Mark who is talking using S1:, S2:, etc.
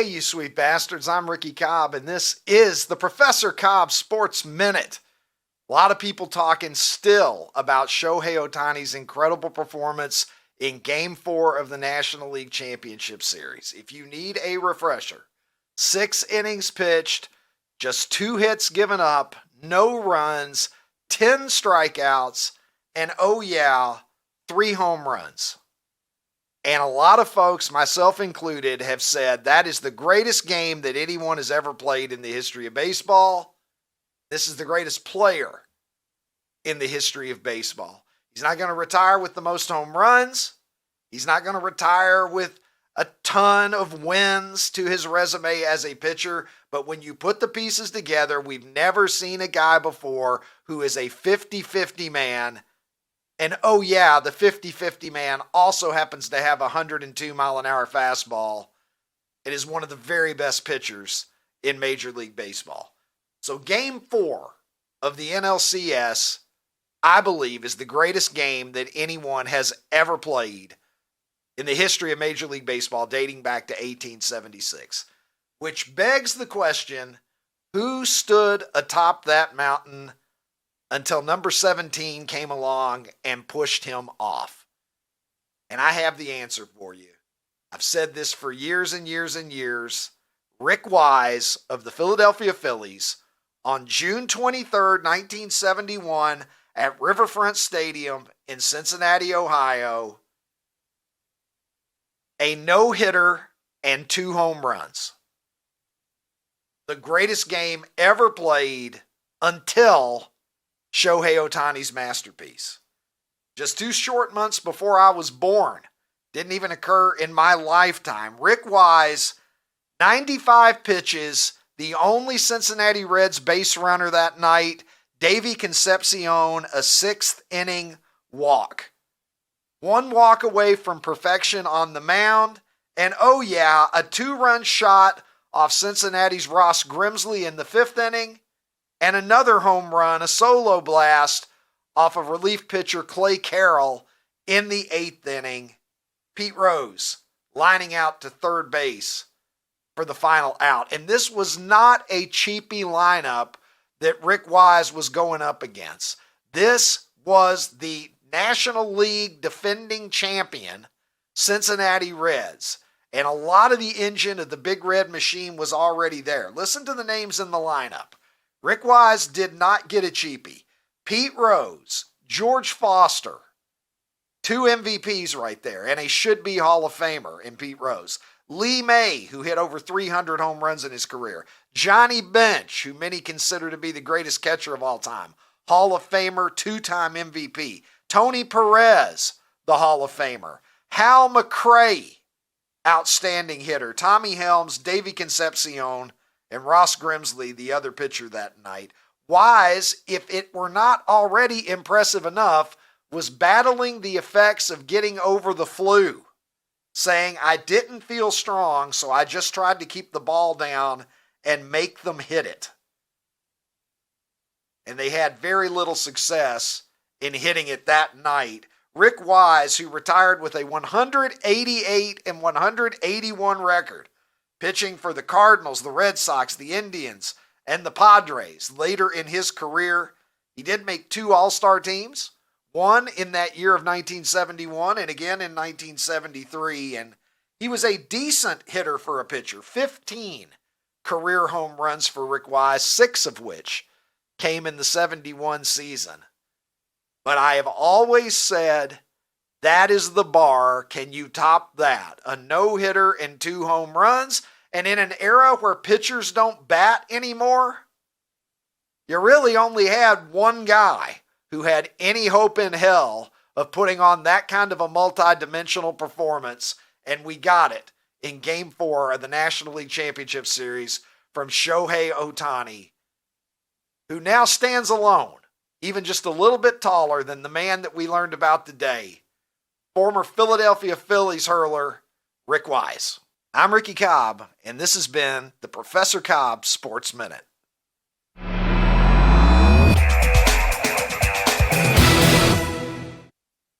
S1: Hey, you sweet bastards. I'm Ricky Cobb, and this is the Professor Cobb Sports Minute. A lot of people talking still about Shohei Ohtani's incredible performance in Game 4 of the National League Championship Series. If you need a refresher, 6 innings pitched, just 2 hits given up, no runs, 10 strikeouts, and 3 home runs. And a lot of folks, myself included, have said that is the greatest game that anyone has ever played in the history of baseball. This is the greatest player in the history of baseball. He's not going to retire with the most home runs. He's not going to retire with a ton of wins to his resume as a pitcher. But when you put the pieces together, we've never seen a guy before who is a 50-50 man. And the 50-50 man also happens to have a 102-mile-an-hour fastball. It is one of the very best pitchers in Major League Baseball. So Game 4 of the NLCS, I believe, is the greatest game that anyone has ever played in the history of Major League Baseball, dating back to 1876. Which begs the question, who stood atop that mountain until number 17 came along and pushed him off? And I have the answer for you. I've said this for years and years and years. Rick Wise of the Philadelphia Phillies on June 23rd, 1971 at Riverfront Stadium in Cincinnati, Ohio, a no-hitter and 2 home runs. The greatest game ever played until Shohei Ohtani's masterpiece. Just 2 short months before I was born. Didn't even occur in my lifetime. Rick Wise, 95 pitches, the only Cincinnati Reds base runner that night. Davey Concepcion, a 6th inning walk. 1 walk away from perfection on the mound. And a 2-run shot off Cincinnati's Ross Grimsley in the 5th inning. And another home run, a solo blast off of relief pitcher Clay Carroll in the 8th inning. Pete Rose lining out to third base for the final out. And this was not a cheapy lineup that Rick Wise was going up against. This was the National League defending champion, Cincinnati Reds. And a lot of the engine of the Big Red Machine was already there. Listen to the names in the lineup. Rick Wise did not get a cheapie. Pete Rose, George Foster, 2 MVPs right there, and a should-be Hall of Famer in Pete Rose. Lee May, who hit over 300 home runs in his career. Johnny Bench, who many consider to be the greatest catcher of all time. Hall of Famer, 2-time MVP. Tony Perez, the Hall of Famer. Hal McRae, outstanding hitter. Tommy Helms, Davey Concepcion, and Ross Grimsley, the other pitcher that night. Wise, if it were not already impressive enough, was battling the effects of getting over the flu, saying, I didn't feel strong, so I just tried to keep the ball down and make them hit it. And they had very little success in hitting it that night. Rick Wise, who retired with a 188 and 181 record, pitching for the Cardinals, the Red Sox, the Indians, and the Padres. Later in his career, he did make 2 All-Star teams, one in that year of 1971 and again in 1973. And he was a decent hitter for a pitcher. 15 career home runs for Rick Wise, 6 of which came in the 71 season. But I have always said that is the bar. Can you top that? A no-hitter and 2 home runs? And in an era where pitchers don't bat anymore, you really only had one guy who had any hope in hell of putting on that kind of a multi-dimensional performance, and we got it in Game 4 of the National League Championship Series from Shohei Ohtani, who now stands alone, even just a little bit taller than the man that we learned about today, former Philadelphia Phillies hurler, Rick Wise. I'm Ricky Cobb, and this has been the Professor Cobb Sports Minute.